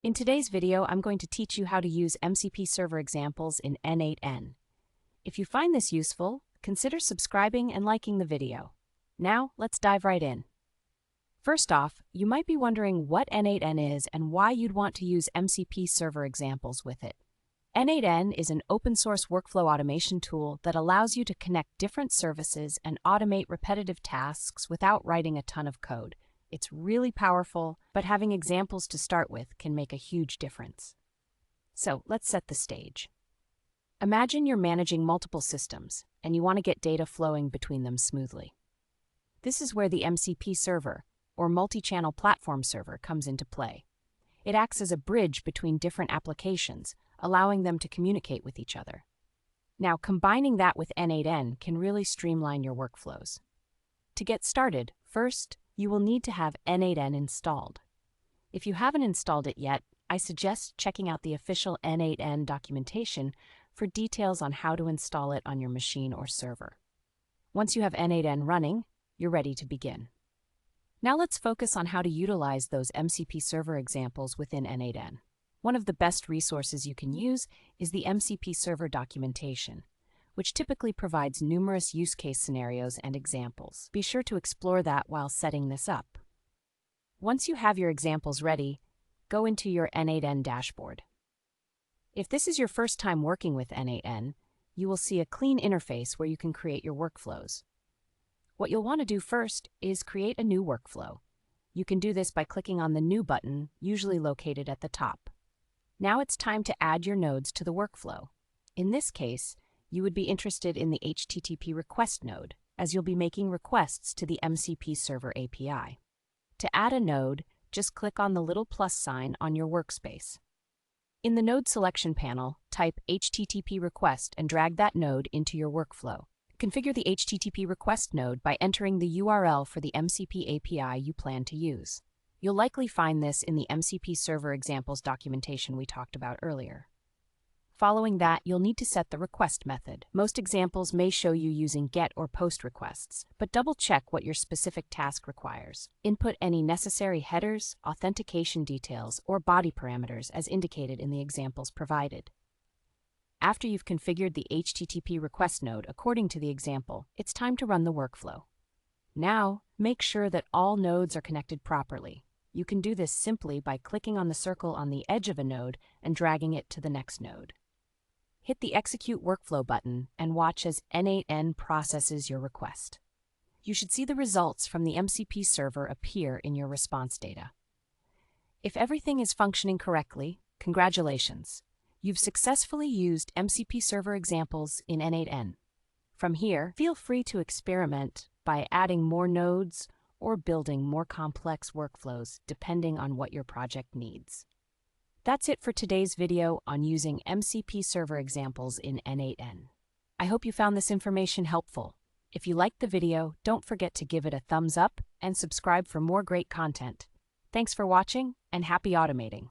In today's video, I'm going to teach you how to use MCP server examples in n8n. If you find this useful, consider subscribing and liking the video. Now, let's dive right in. First off, you might be wondering what n8n is and why you'd want to use MCP server examples with it. n8n is an open-source workflow automation tool that allows you to connect different services and automate repetitive tasks without writing a ton of code. It's really powerful, but having examples to start with can make a huge difference. So let's set the stage. Imagine you're managing multiple systems, and you want to get data flowing between them smoothly. This is where the MCP server, or multi-channel platform server, comes into play. It acts as a bridge between different applications, allowing them to communicate with each other. Now, combining that with n8n can really streamline your workflows. To get started, first, you will need to have n8n installed. If you haven't installed it yet, I suggest checking out the official n8n documentation for details on how to install it on your machine or server. Once you have n8n running, you're ready to begin. Now let's focus on how to utilize those MCP server examples within n8n. One of the best resources you can use is the MCP server documentation, which typically provides numerous use case scenarios and examples. Be sure to explore that while setting this up. Once you have your examples ready, go into your n8n dashboard. If this is your first time working with n8n, you will see a clean interface where you can create your workflows. What you'll want to do first is create a new workflow. You can do this by clicking on the New button, usually located at the top. Now it's time to add your nodes to the workflow. In this case, you would be interested in the HTTP request node, as you'll be making requests to the MCP server API. To add a node, just click on the little plus sign on your workspace. In the node selection panel, type HTTP request and drag that node into your workflow. Configure the HTTP request node by entering the URL for the MCP API you plan to use. You'll likely find this in the MCP server examples documentation we talked about earlier. Following that, you'll need to set the request method. Most examples may show you using GET or POST requests, but double-check what your specific task requires. Input any necessary headers, authentication details, or body parameters as indicated in the examples provided. After you've configured the HTTP request node according to the example, it's time to run the workflow. Now, make sure that all nodes are connected properly. You can do this simply by clicking on the circle on the edge of a node and dragging it to the next node. Hit the Execute Workflow button and watch as n8n processes your request. You should see the results from the MCP server appear in your response data. If everything is functioning correctly, congratulations! You've successfully used MCP server examples in n8n. From here, feel free to experiment by adding more nodes or building more complex workflows depending on what your project needs. That's it for today's video on using MCP server examples in n8n. I hope you found this information helpful. If you liked the video, don't forget to give it a thumbs up and subscribe for more great content. Thanks for watching and happy automating!